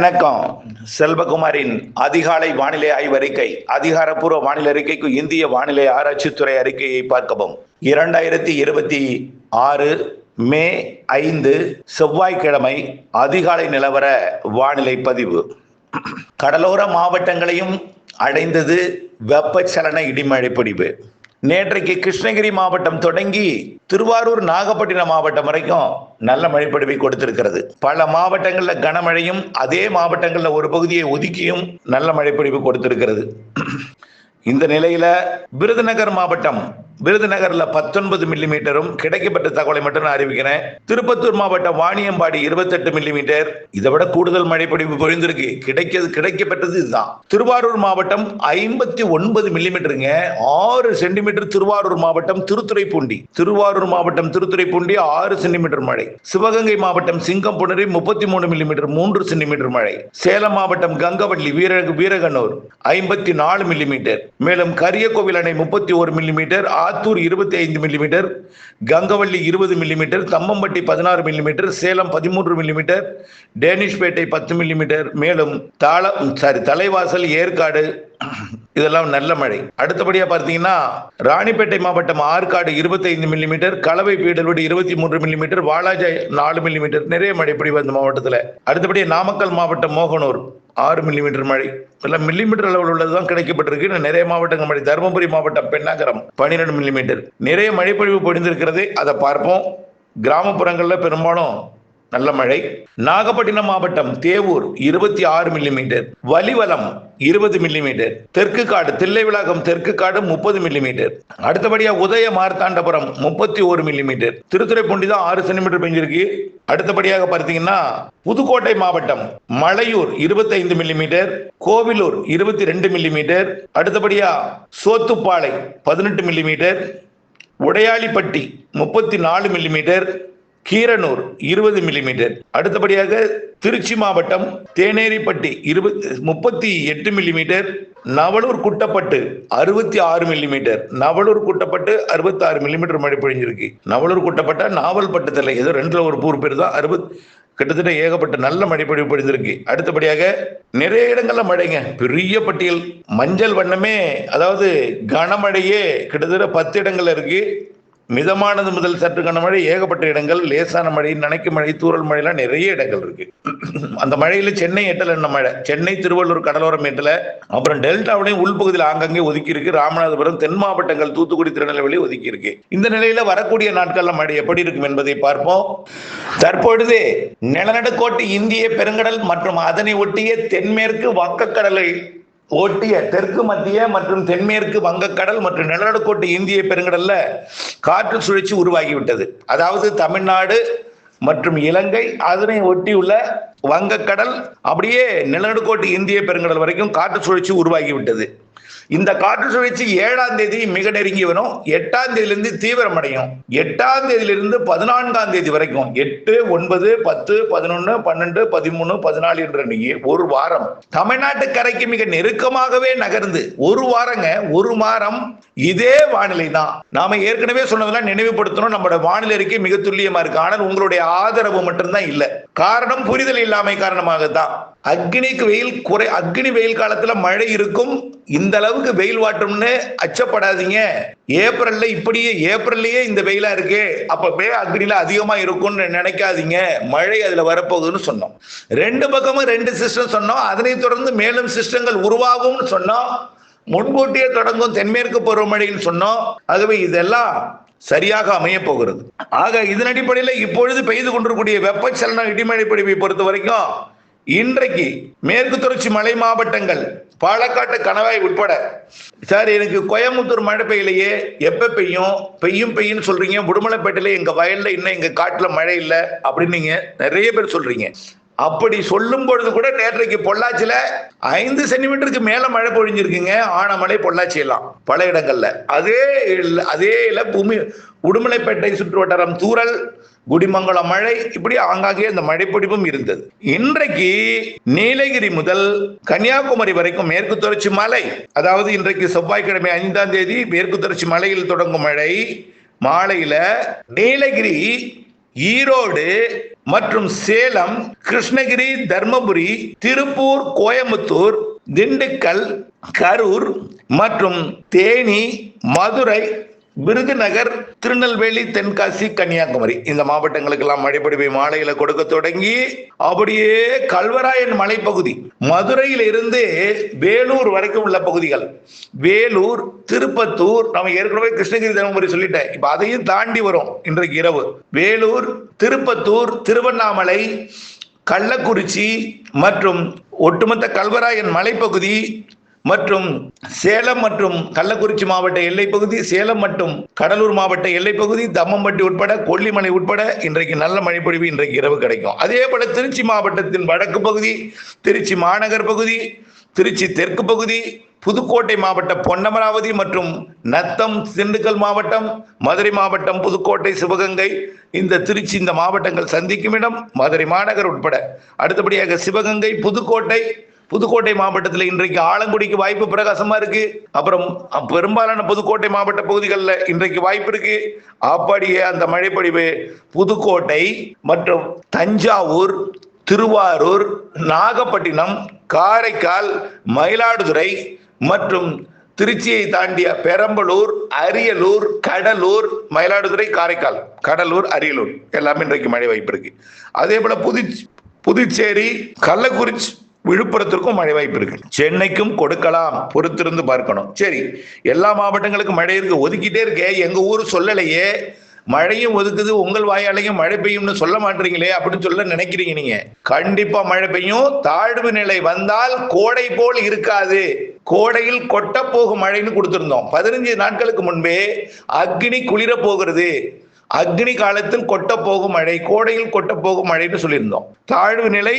வணக்கம். செல்வகுமாரின் அதிகாலை வானிலை ஆய்வறிக்கை. அதிகாரப்பூர்வ வானிலை அறிக்கைக்கு இந்திய வானிலை ஆராய்ச்சித்துறை அறிக்கையை பார்க்கவும். 2026 மே 5 செவ்வாய்க்கிழமை அதிகாலை நிலவர வானிலை பதிவு. கடலோர மாவட்டங்களையும் அடைந்தது வெப்பச்சலன இடிமழை பொழிவு. நேற்றைக்கு கிருஷ்ணகிரி மாவட்டம் தொடங்கி திருவாரூர் நாகப்பட்டினம் மாவட்டம் வரைக்கும் நல்ல மழைப்பொழிவை கொடுத்திருக்கிறது. பல மாவட்டங்கள்ல கனமழையும் அதே மாவட்டங்கள்ல ஒரு பகுதியை ஒதுக்கியும் நல்ல மழைப்பொழிவு கொடுத்திருக்கிறது. இந்த நிலையில விருதுநகர் மாவட்டம், விருதுநகர்ல 19 மில்லிமீட்டரும் கிடைக்கப்பட்ட தகவலை மட்டும் நான் அறிவிக்கிறேன். திருப்பத்தூர் மாவட்டம் வாணியம்பாடி 28 மில்லிமீட்டர், இதை விட கூடுதல் மழைப்பொழிவு பொழிந்திருக்கு. கிடைக்கப்பட்டது இதுதான். திருவாரூர் மாவட்டம் 59 மில்லிமீட்டருங்க, 6 சென்டிமீட்டர். திருவாரூர் மாவட்டம் திருத்துறைப்பூண்டி, 6 சென்டிமீட்டர் மழை. சிவகங்கை மாவட்டம் சிங்கம்புணரி 33 மில்லிமீட்டர், 3 சென்டிமீட்டர் மழை. சேலம் மாவட்டம் கங்கவள்ளி வீரகனூர் 54 மில்லிமீட்டர். மேலும் கரியக்கோவில் அணை 31 millimetre, Attur 25 millimetre, Gangavalli 20 millimetre, Thammampatti 16 millimetre, Salem 13 millimetre, Danishpettai 10 millimetre. மேலும் தலைவாசல், ஏற்காடு இதெல்லாம் நல்ல மழை. அடுத்தபடியா பார்த்தீங்கன்னா ராணிப்பேட்டை மாவட்டம் ஆற்காடு 25 மில்லிமீட்டர், கலவை பீடல்வடி 23 மில்லிமீட்டர், வாலாஜா 4 மில்லிமீட்டர். நிறைய மழை பொழிவு அந்த மாவட்டத்தில். அடுத்தபடியா நாமக்கல் மாவட்டம் மோகனூர் 6 மில்லிமீட்டர் மழை. எல்லாம் மில்லிமீட்டர் அளவில் உள்ளதுதான் கிடைக்கப்பட்டிருக்கு. நிறைய மாவட்டங்கள் மழை. தருமபுரி மாவட்டம் பெண்ணாகரம் 12 மில்லிமீட்டர். நிறைய மழைப்பொழிவு பொழிந்திருக்கிறது, அதை பார்ப்போம். கிராமப்புறங்கள்ல பெரும்பாலும் நல்ல மழை. நாகப்பட்டினம் மாவட்டம் தேவூர் 26 மில்லிமீட்டர், வலிவலம் 20 மில்லிமீட்டர், தெற்கு காடு தில்லைவிளாகம் தெற்கு காடு 30 மில்லிமீட்டர். அடுத்தபடியா உதய மார்த்தாண்டபுரம் 31 மில்லிமீட்டர். திருத்துறைப்பூண்டி தான் 6 சென்டிமீட்டர் பெஞ்சிருக்கு. அடுத்தபடியாக பார்த்தீங்கன்னா புதுக்கோட்டை மாவட்டம் மலையூர் 25 மில்லிமீட்டர், கோவிலூர் 22 மில்லிமீட்டர். அடுத்தபடியா Sothuppalai 18 millimetre, Udaiyalipatti 34 millimetre, Keeranur 20 millimetre. அடுத்தபடியாக திருச்சி மாவட்டம் தேனேரிப்பட்டி 38 millimetre, Navalur Kuttapattu 66 millimetre. Navalur Kuttapattu 66 millimetre மழை பொழிஞ்சிருக்கு. நவலூர் குட்டப்பட்ட நாவல்பட்டு தலை, ஏதோ ரெண்டுல ஒரு ஊர் பேர் தான். கிட்டத்தட்ட ஏகப்பட்ட நல்ல மழைப்பொழிவு பொழிந்திருக்கு. அடுத்தபடியாக நிறைய இடங்கள்ல மழைங்க, பெரிய பட்டியல். மஞ்சள் வண்ணமே, அதாவது கனமழையே கிட்டத்தட்ட 10 இடங்கள்ல இருக்கு. மிதமானது முதல் சற்று கனமழை, ஏகப்பட்ட இடங்கள். லேசான மழை, நனைக்கும் மழை, தூறல் மழைலாம் நிறைய இடங்கள் இருக்கு. அந்த மழையில சென்னை எட்டல என்ன மழை, சென்னை திருவள்ளூர் கடலோரம் எட்டல. அப்புறம் டெல்டாவிலையும் உள்பகுதியில் ஆங்காங்கே ஒதுக்கி இருக்கு. ராமநாதபுரம், தென் மாவட்டங்கள், தூத்துக்குடி, திருநெல்வேலி ஒதுக்கி இருக்கு. இந்த நிலையில வரக்கூடிய நாட்கள்ல மழை எப்படி இருக்கும் என்பதை பார்ப்போம். தற்பொழுது நிலநடுக்கோட்டு இந்திய பெருங்கடல் மற்றும் அதனை ஒட்டிய தென்மேற்கு வங்கக்கடலை ஒட்டிய தெற்கு மத்திய மற்றும் தென்மேற்கு வங்கக்கடல் மற்றும் நிலநடுக்கோட்டு இந்திய பெருங்கடல்ல காற்று சுழற்சி உருவாகிவிட்டது. அதாவது தமிழ்நாடு மற்றும் இலங்கை அதனை ஒட்டியுள்ள வங்கக்கடல் அப்படியே நிலநடுக்கோட்டு இந்திய பெருங்கடல் வரைக்கும் காற்று சுழற்சி உருவாகிவிட்டது. இந்த காற்று சுழற்சி 7ஆம் தேதி மிக நெருங்கி வரும். 8ஆம் தேதியிலிருந்து தீவிரமடையும். 8ஆம் தேதியிலிருந்து 14ஆம் தேதி வரைக்கும் 8, 9, 10, 11, 12, 13, 14 என்ற ஒரு வாரம் தமிழ்நாட்டு கரைக்கு மிக நெருக்கமாகவே நகர்ந்து ஒரு வாரம் இதே வானிலை தான். நாம ஏற்கனவே சொன்னதெல்லாம் நினைவுபடுத்தணும். நம்மளோட வானிலை அறிக்கை மிக துல்லியமா இருக்கு. ஆனால் உங்களுடைய ஆதரவு மட்டும்தான் இல்லை. காரணம் புரிதல் இல்லாமை காரணமாகத்தான். அக்னி வெயில் காலத்துல மழை இருக்கும். இந்த அளவுக்கு வெயில் வாட்டம்னு அச்சப்படாதீங்க. ஏப்ரல்லையே இந்த வெயிலா இருக்கு, அப்ப மே அக்னில அதிகமா இருக்கும்னு நினைக்காதீங்க. மழை அதுல வரப்போகுதுன்னு சொன்னோம். 2 பக்கமும் 2 சிஸ்டம் சொன்னோம். அதனை தொடர்ந்து மேலும் சிஸ்டங்கள் உருவாகும்னு சொன்னோம். முன்கூட்டியே தொடங்கும் தென்மேற்கு பருவமழைன்னு சொன்னோம். ஆகவே இதெல்லாம் சரியாக அமைய போகிறது. ஆக இதன் அடிப்படையில் இப்பொழுது பெய்து கொண்டிருக்கூடிய வெப்பச்சலன இடிமழை பொழிவை பொறுத்த வரைக்கும் இன்றைக்கு மேற்கு தொடர்ச்சி மலை மாவட்டங்கள், பாலக்காட்டு, கணவாய் உட்பட. சார், எனக்கு கோயம்புத்தூர் மழை பெய்யலையே, எப்ப பெய்யும் சொல்றீங்க. உடுமலைப்பேட்டையில எங்க வயல்ல இன்னும் எங்க காட்டுல மழை இல்லை அப்படின்னு நீங்க நிறைய பேர் சொல்றீங்க. அப்படி சொல்லும் பொழுது கூட நேற்றைக்கு பொள்ளாச்சியில 5 சென்டிமீட்டருக்கு மேல மழை பொழிஞ்சிருக்குங்க. ஆனமலை, பொள்ளாச்சி எல்லாம் பல இடங்கள்ல. அதே பூமி உடுமலைப்பேட்டை சுற்று வட்டாரம் தூறல், குடிமங்கலம் மழை, இப்படி ஆங்காங்கே அந்த மழைப்பொழிவும் இருந்தது. இன்றைக்கு நீலகிரி முதல் கன்னியாகுமரி வரைக்கும் மேற்கு தொடர்ச்சி மலை, அதாவது இன்றைக்கு செவ்வாய்க்கிழமை 5ஆம் தேதி மேற்கு தொடர்ச்சி மலையில் தொடங்கும் மழை மாலையில நீலகிரி ஈரோடு மற்றும் சேலம், கிருஷ்ணகிரி, தர்மபுரி, திருப்பூர், கோயம்புத்தூர், திண்டுக்கல், கரூர் மற்றும் தேனி, மதுரை, விருதுநகர், திருநெல்வேலி, தென்காசி, கன்னியாகுமரி இந்த மாவட்டங்களுக்கு எல்லாம் மழைப்பொழிவை மாலையில கொடுக்க தொடங்கி அப்படியே கல்வராயன் மலைப்பகுதி மதுரையில் இருந்து வேலூர் வரைக்கும் உள்ள பகுதிகள், வேலூர், திருப்பத்தூர், நம்ம ஏற்கனவே கிருஷ்ணகிரி, தர்மபுரி சொல்லிட்டேன், இப்ப அதையும் தாண்டி வரும் இன்றைக்கு இரவு. வேலூர், திருப்பத்தூர், திருவண்ணாமலை, கள்ளக்குறிச்சி மற்றும் ஒட்டுமொத்த கல்வராயன் மலைப்பகுதி மற்றும் சேலம் மற்றும் கள்ளக்குறிச்சி மாவட்ட எல்லைப்பகுதி, சேலம் மற்றும் கடலூர் மாவட்ட எல்லைப்பகுதி, தம்மம்பட்டி உட்பட, கொல்லிமலை உட்பட இன்றைக்கு நல்ல மழைப்பொழிவு இன்றைக்கு இரவு கிடைக்கும். அதே போல திருச்சி மாவட்டத்தின் வடக்கு பகுதி, திருச்சி மாநகர் பகுதி, திருச்சி தெற்கு பகுதி, புதுக்கோட்டை மாவட்டம் பொன்னமராவதி மற்றும் நத்தம், திண்டுக்கல் மாவட்டம், மதுரை மாவட்டம், புதுக்கோட்டை, சிவகங்கை, இந்த திருச்சி இந்த மாவட்டங்கள் சந்திக்கும் இடம் மதுரை மாநகர் உட்பட. அடுத்தபடியாக சிவகங்கை, புதுக்கோட்டை மாவட்டத்தில் இன்றைக்கு ஆலங்குடிக்கு வாய்ப்பு பிரகாசமா இருக்கு. அப்புறம் பெரும்பாலான புதுக்கோட்டை மாவட்ட பகுதிகளில் இன்றைக்கு வாய்ப்பு இருக்கு. அப்படியே அந்த மழைப்பொழிவு புதுக்கோட்டை மற்றும் தஞ்சாவூர், திருவாரூர், நாகப்பட்டினம், காரைக்கால், மயிலாடுதுறை மற்றும் திருச்சியை தாண்டிய பெரம்பலூர், அரியலூர், கடலூர், மயிலாடுதுறை, காரைக்கால், கடலூர், அரியலூர் எல்லாமே இன்றைக்கு மழை வாய்ப்பு இருக்கு. அதே போல புதுச்சேரி, கள்ளக்குறிச்சி, விழுப்புரத்திற்கும் மழை வாய்ப்பு இருக்கு. சென்னைக்கும் கொடுக்கலாம், பொறுத்திருந்து பார்க்கணும். சரி, எல்லா மாவட்டங்களுக்கும் மழை இருக்கு, ஒதுக்கிட்டே இருக்கே, எங்க ஊர் சொல்லலையே, மழையும் ஒதுக்குது, உங்கள் வாயாலையும் மழை பெய்யும்னு சொல்ல மாட்டீங்களே அப்படின்னு சொல்ல நினைக்கிறீங்க நீங்க. கண்டிப்பா மழை பெய்யும். தாழ்வு நிலை வந்தால் கோடை போல் இருக்காது. கோடையில் கொட்ட போகும் மழைன்னு கொடுத்திருந்தோம். 15 நாட்களுக்கு முன்பே அக்னி குளிர போகிறது, அக்னி காலத்தில் கொட்ட போகும் மழை, கோடையில் கொட்ட போகும் மழைன்னு சொல்லியிருந்தோம். தாழ்வு நிலை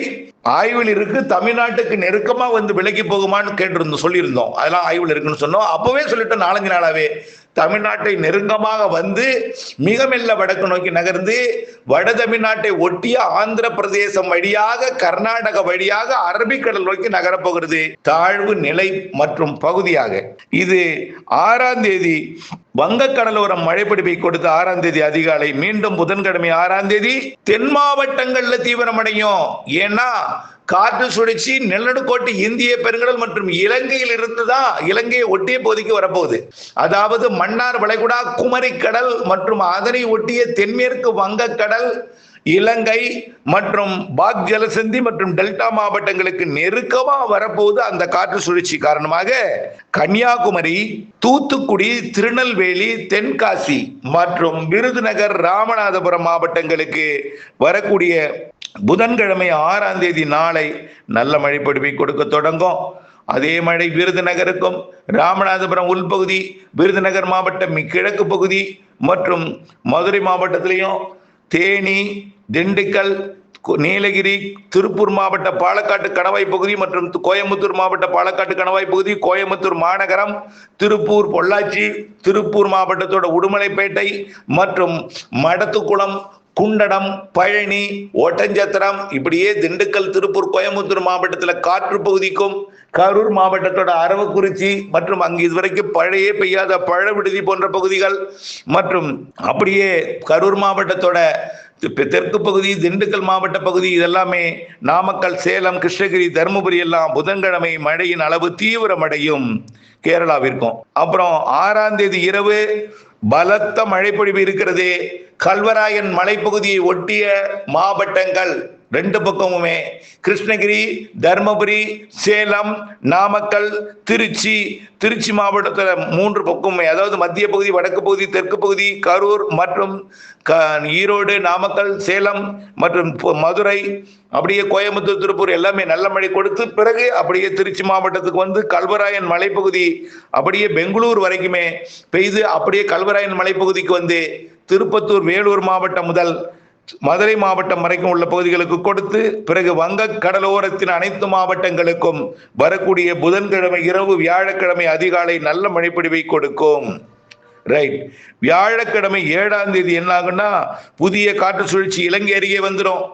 ஆய்வில் இருக்கு, தமிழ்நாட்டுக்கு நெருக்கமா வந்து விலகி போகுமான்னு கேட்டிருந்தோம், சொல்லியிருந்தோம். அதெல்லாம் ஆய்வில் இருக்குன்னு சொன்னோம். அப்பவே சொல்லிட்டோம், 4 நாளாவே தமிழ்நாட்டை நெருக்கமாக வந்து மிக மெல்ல வடக்கு நோக்கி நகர்ந்து வட தமிழ்நாட்டை ஒட்டிய ஆந்திர பிரதேசம் வழியாக, கர்நாடக வழியாக அரபிக்கடல் நோக்கி நகரப்போகிறது தாழ்வு நிலை மற்றும் பகுதியாக. இது 6ஆம் தேதி வங்கக்கடலோரம் மழைப்பிடிப்பை கொடுத்து 6ஆம் தேதி அதிகாலை மீண்டும் புதன்கிழமை 6ஆம் தேதி தென் மாவட்டங்கள்ல தீவிரமடையும். ஏன்னா காற்று சுழற்சி நிலநடுக்கோட்டு இந்திய பெருங்கடல் மற்றும் இலங்கையில் இருந்துதான் இலங்கையை ஒட்டிய பகுதிக்கு வரப்போகுது. அதாவது மன்னார் வளைகுடா, குமரிக்கடல் மற்றும் அதனை ஒட்டிய தென்மேற்கு வங்கக்கடல், இலங்கை மற்றும் பாக் ஜலசந்தி மற்றும் டெல்டா மாவட்டங்களுக்கு நெருக்கமா வரப்போகுது. அந்த காற்று சுழற்சி காரணமாக கன்னியாகுமரி, தூத்துக்குடி, திருநெல்வேலி, தென்காசி மற்றும் விருதுநகர், ராமநாதபுரம் மாவட்டங்களுக்கு வரக்கூடிய புதன்கிழமை 6ஆம் தேதி நாளை நல்ல மழைப்பொழிவை கொடுக்க தொடங்கும். அதே மழை விருதுநகருக்கும், ராமநாதபுரம் உள்பகுதி, விருதுநகர் மாவட்டம் கிழக்கு பகுதி மற்றும் மதுரை மாவட்டத்திலையும், தேனி, திண்டுக்கல், நீலகிரி, திருப்பூர் மாவட்ட பாலக்காட்டு கணவாய் பகுதி மற்றும் கோயம்புத்தூர் மாவட்ட பாலக்காட்டு கணவாய் பகுதி, கோயம்புத்தூர் மாநகரம், திருப்பூர், பொள்ளாச்சி, திருப்பூர் மாவட்டத்தோட உடுமலைப்பேட்டை மற்றும் மடத்துக்குளம், குண்டடம், பழனி, ஒட்டஞ்சத்திரம், இப்படியே திண்டுக்கல், திருப்பூர், கோயம்புத்தூர் மாவட்டத்தில் காற்று பகுதிக்கும், கரூர் மாவட்டத்தோட அரவக்குறிச்சி மற்றும் அங்கு இதுவரைக்கும் பழைய பெய்யாத பழ விடுதி போன்ற பகுதிகள் மற்றும் அப்படியே கரூர் மாவட்டத்தோட தெற்கு பகுதி, திண்டுக்கல் மாவட்ட பகுதி, இதெல்லாமே நாமக்கல், சேலம், கிருஷ்ணகிரி, தர்மபுரி எல்லாம் புதன்கிழமை மழையின் அளவு தீவிரமடையும் கேரளாவிற்கும். அப்புறம் 6ஆம் தேதி இரவு பலத்த மழைப்பொழிவு இருக்கிறது. கல்வராயன் மலைப்பகுதியை ஒட்டிய மாவட்டங்கள் 2 பக்கமுமே, கிருஷ்ணகிரி, தர்மபுரி, சேலம், நாமக்கல், திருச்சி மாவட்டத்தில் 3 பக்கமுமே, அதாவது மத்திய பகுதி, வடக்கு பகுதி, தெற்கு பகுதி, கரூர் மற்றும் ஈரோடு, நாமக்கல், சேலம் மற்றும் மதுரை, அப்படியே கோயம்புத்தூர், திருப்பூர் எல்லாமே நல்ல மழை கொடுத்து பிறகு அப்படியே திருச்சி மாவட்டத்துக்கு வந்து கல்வராயன் மலைப்பகுதி அப்படியே பெங்களூர் வரைக்குமே பெய்து அப்படியே கல்வராயன் மலைப்பகுதிக்கு வந்து திருப்பத்தூர், வேலூர் மாவட்டம் முதல் மதுரை மாவட்டம் வரைக்கும் உள்ள பகுதிகளுக்கு கொடுத்து பிறகு வங்க கடலோரத்தின் அனைத்து மாவட்டங்களுக்கும் வரக்கூடிய புதன்கிழமை இரவு, வியாழக்கிழமை அதிகாலை நல்ல மழைப்பொழிவை கொடுக்கும். ரைட். வியாழக்கிழமை 7ஆம் தேதி என்ன ஆகுன்னா புதிய காற்று சுழற்சி இலங்கை அருகே வந்துடும்.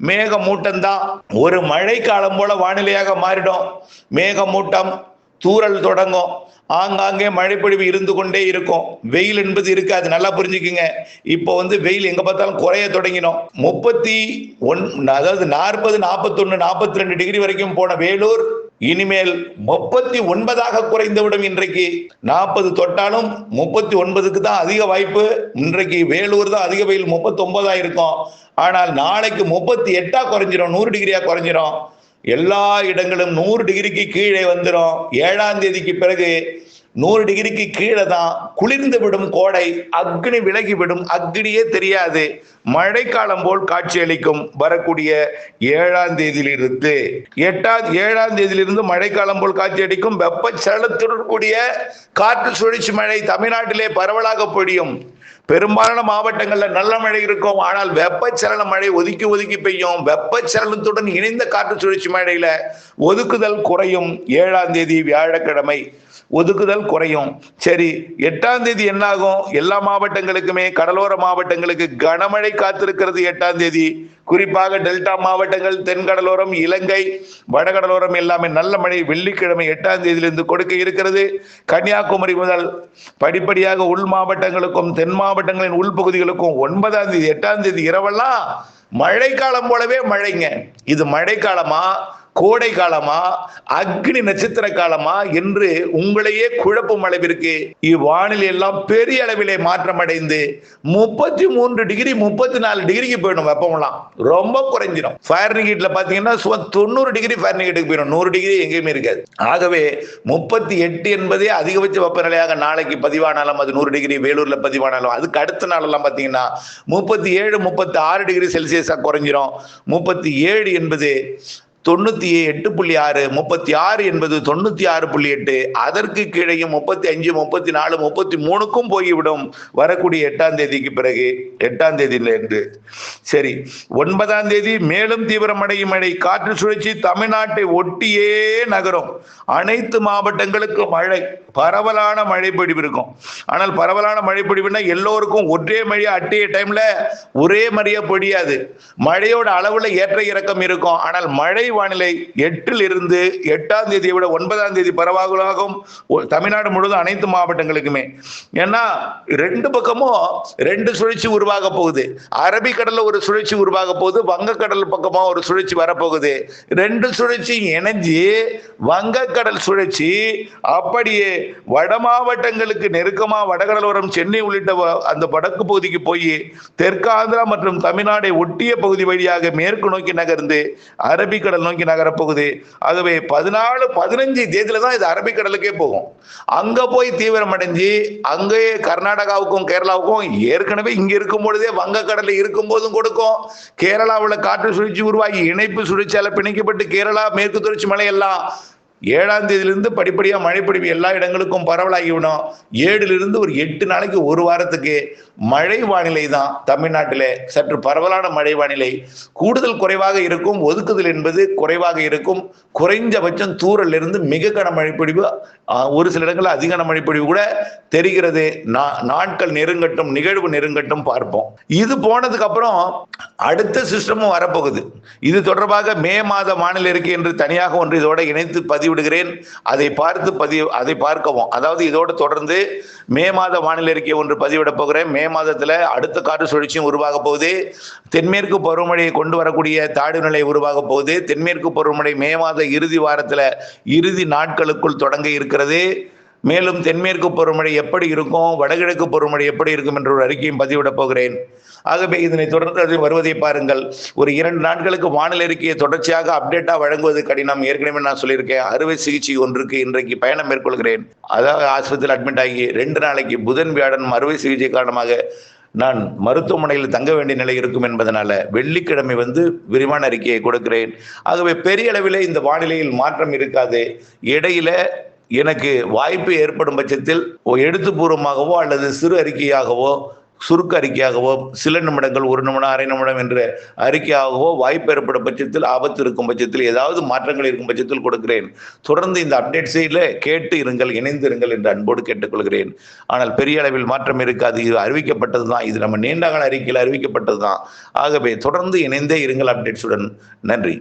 மேகமூட்டம் தான் ஒரு மழை காலம் போல வானிலையாக மாறிடும். மேகமூட்டம், தூறல் தொடங்கும், ஆங்காங்கே மழைப்பொழிவு இருந்து கொண்டே இருக்கும். வெயில் என்பது இருக்காது, நல்லா புரிஞ்சுக்குங்க. இப்போ வெயில் எங்க பார்த்தாலும் குறைய தொடங்கினோம். 40, 41, 42 டிகிரி வரைக்கும் போன வேலூர் இனிமேல் 39 குறைந்துவிடும். இன்றைக்கு 40 தொட்டாலும் 39க்கு தான் அதிக வாய்ப்பு. இன்றைக்கு வேலூர் தான் அதிக வெயில், 39 இருக்கும். ஆனால் நாளைக்கு 38 குறைஞ்சிரும், 100 டிகிரியா குறைஞ்சிரும். எல்லா இடங்களும் 100 டிகிரிக்கு கீழே வந்துடும். 7ஆம் தேதிக்கு பிறகு 100 டிகிரிக்கு கீழே தான் குளிர்ந்து விடும் கோடை, அக்னி விலகி விடும், அக்னியே தெரியாது, மழைக்காலம் போல் காட்சியளிக்கும். வரக்கூடிய 7ஆம் தேதியிலிருந்து 7ஆம் தேதியிலிருந்து மழைக்காலம் போல் காட்சியளிக்கும். வெப்பச்சலத்துடன் கூடிய காற்று சுழற்சி மழை தமிழ்நாட்டிலே பரவலாக பொழியும். பெரும்பாலான மாவட்டங்கள்ல நல்ல மழை இருக்கும். ஆனால் வெப்பச்சலன மழை ஒதுக்கி ஒதுக்கி பெய்யும். வெப்பச்சலனத்துடன் இணைந்த காற்று சுழற்சி மழையில ஒதுக்குதல் குறையும். 7ஆம் தேதி வியாழக்கிழமை ஒதுக்குதல் குறையும். சரி, 8ஆம் தேதி என்ன ஆகும்? எல்லா மாவட்டங்களுக்குமே, கடலோர மாவட்டங்களுக்கு கனமழை காத்திருக்கிறது 8ஆம் தேதி. குறிப்பாக டெல்டா மாவட்டங்கள், தென்கடலோரம், இலங்கை, வடகடலோரம் எல்லாமே நல்ல மழை வெள்ளிக்கிழமை 8ஆம் தேதியிலிருந்து கொடுக்க இருக்கிறது. கன்னியாகுமரி முதல் படிப்படியாக உள் மாவட்டங்களுக்கும் தென் மாவட்டங்களின் உள்பகுதிகளுக்கும் 9ஆம் தேதி 8ஆம் தேதி இரவெல்லாம் மழைக்காலம் போலவே மழைங்க. இது மழைக்காலமா, கோடை காலமா, அக்னி நட்சத்திர காலமா என்று உங்களையே குழப்பும் அளவிற்கு இவ்வானிலை எல்லாம் பெரிய அளவிலே மாற்றம் அடைந்து 33 டிகிரி 34 டிகிரிக்கு போயிடும். வெப்பமெல்லாம் ரொம்ப குறைஞ்சிடும். ஃபாரன்ஹீட்ல பாத்தீங்கன்னா 90 டிகிரி ஃபாரன்ஹீட்டுக்கு போயிடும். 100 டிகிரி எங்கேயுமே இருக்காது. ஆகவே 38 என்பதே அதிகபட்ச வெப்பநிலையாக நாளைக்கு பதிவானாலும் அது 100 டிகிரி, வேலூர்ல பதிவானாலும் அதுக்கு அடுத்த நாளெல்லாம் பாத்தீங்கன்னா 37 36 டிகிரி செல்சியஸா குறைஞ்சிரும். 37 என்பது 98.6, 36 என்பது 96.8, அதற்கு கீழையும் 35, 34, 33க்கும் போய்விடும் வரக்கூடிய 8ஆம் தேதிக்கு பிறகு. 8ஆம் தேதியிலிருந்து சரி, 9ஆம் தேதி மேலும் தீவிரமடையும் மழை. காற்று சுழற்சி தமிழ்நாட்டை ஒட்டியே நகரும். அனைத்து மாவட்டங்களுக்கும் மழை, பரவலான மழை பொழிவு இருக்கும். ஆனால் பரவலான மழை பொழிவுனா எல்லோருக்கும் ஒரே மழை அட்டிய டைம்ல ஒரே மாதிரியா பொழியாது. மழையோட அளவுல ஏற்ற இறக்கம் இருக்கும். ஆனால் மழை வானிலை 8லிருந்து 8ஆம் தேதியை விட 9ஆம் தேதி பரவலாகும் தமிழ்நாடு முழுவதும் அனைத்து மாவட்டங்களுக்குமே. ஏன்னா 2 பக்கமும் 2 சுழற்சி உருவாக போகுது. அரபிக்கடல்ல ஒரு சுழற்சி உருவாக போகுது, வங்கக்கடல் பக்கமா ஒரு சுழற்சி வரப்போகுது. 2 சுழற்சி இணைஞ்சு வங்கக்கடல் சுழற்சி அப்படியே வட மாவட்டங்களுக்கு நெருக்கமா வடகடலோரம், சென்னை உள்ளிட்ட அந்த வடக்கு பகுதிக்கு போய் தெற்கு ஆந்திரா மற்றும் தமிழ்நாடை ஒட்டிய பகுதி வழியாக மேற்கு நோக்கி நகர்ந்து அரபிக்கடல் நோக்கி நகரப்போகுது. ஆகவே 14, 15 தேதியில தான் இது அரபிக்கடலுக்கே போகும். அங்க போய் தீவிரம் அடைஞ்சு அங்கே கர்நாடகாவுக்கும் கேரளாவுக்கும் ஏற்கனவே இங்க இருக்கும் பொழுதே வங்கக்கடலில் இருக்கும் போதும் கொடுக்கும். கேரளாவில் காற்று சுழற்சி உருவாகி இணைப்பு சுழற்சியால பிணைக்கப்பட்டு கேரளா மேற்கு தொடர்ச்சி மலை எல்லாம் 7ஆம் தேதியிலிருந்து படிப்படியா மழைப்பொழிவு எல்லா இடங்களுக்கும் பரவலாகிவிடும். 7லிருந்து ஒரு 8 நாளைக்கு, ஒரு வாரத்துக்கு மழை வானிலை தான் தமிழ்நாட்டிலே. சற்று பரவலான மழை வானிலை, கூடுதல் குறைவாக இருக்கும், ஒதுக்குதல் என்பது குறைவாக இருக்கும். குறைஞ்சபட்சம் தூறல் இருந்து மிக கன மழைப்பொழிவு, ஒரு சில இடங்களில் அதிக கன மழைப்பொழிவு கூட தெரிகிறது. நாட்கள் நெருங்கட்டும், நிகழ்வு நெருங்கட்டும், பார்ப்போம். இது போனதுக்கு அப்புறம் அடுத்த சிஸ்டமும் வரப்போகுது. இது தொடர்பாக மே மாத வானிலை அறிக்கை என்று தனியாக ஒன்று இதோட இணைத்து பதிவிடுகிறேன். அதை பார்க்கவும். அதாவது இதோடு தொடர்ந்து மே மாத வானிலை அறிக்கை ஒன்று பதிவிட போகிறேன். மே மாதத்துல அடுத்த காற்று சுழற்சியும் உருவாக போகுது. தென்மேற்கு பருவமழையை கொண்டு வரக்கூடிய தாழ்வு நிலை உருவாக போகுது. தென்மேற்கு பருவமழை மே மாத இறுதி வாரத்துல இறுதி நாட்களுக்குள் தொடங்க இருக்கிறது. மேலும் தென்மேற்கு பருவமழை எப்படி இருக்கும், வடகிழக்கு பருவமழை எப்படி இருக்கும் என்ற ஒரு அறிக்கையும் பதிவிட போகிறேன். ஆகவே இதனை தொடர்ந்து வருவதை பாருங்கள். ஒரு 2 நாட்களுக்கு வானிலை அறிக்கையை தொடர்ச்சியாக அப்டேட்டா வழங்குவது கடினம். ஏற்கனவே நான் சொல்லியிருக்கேன், அறுவை சிகிச்சை ஒன்றுக்கு இன்றைக்கு பயணம் மேற்கொள்கிறேன். அதாவது ஆஸ்பத்திரியில் அட்மிட் ஆகி 2 நாளைக்கு புதன் வியாழன் அறுவை சிகிச்சை காரணமாக நான் மருத்துவமனையில் தங்க வேண்டிய நிலை இருக்கும் என்பதனால வெள்ளிக்கிழமை விரிவான அறிக்கையை கொடுக்கிறேன். ஆகவே பெரிய அளவிலே இந்த வானிலையில் மாற்றம் இருக்காது. இடையில எனக்கு வாய்ப்பு ஏற்படும் பட்சத்தில் எழுத்துப்பூர்வமாகவோ அல்லது சிறு அறிக்கையாகவோ, சுருக்க அறிக்கையாகவோ, சில நிமிடங்கள், 1 நிமிடம், அரை நிமிடம் என்ற அறிக்கையாகவோ வாய்ப்பு ஏற்படும் பட்சத்தில், ஆபத்து இருக்கும் பட்சத்தில், ஏதாவது மாற்றங்கள் இருக்கும் பட்சத்தில் கொடுக்கிறேன். தொடர்ந்து இந்த அப்டேட்ஸில் கேட்டு இருங்கள், இணைந்து இருங்கள் என்று அன்போடு கேட்டுக்கொள்கிறேன். ஆனால் பெரிய அளவில் மாற்றம் இருக்காது. இது அறிவிக்கப்பட்டது தான். இது நம்ம நீண்டகால அறிக்கையில் அறிவிக்கப்பட்டது தான். ஆகவே தொடர்ந்து இணைந்தே இருங்கள் அப்டேட்ஸுடன். நன்றி.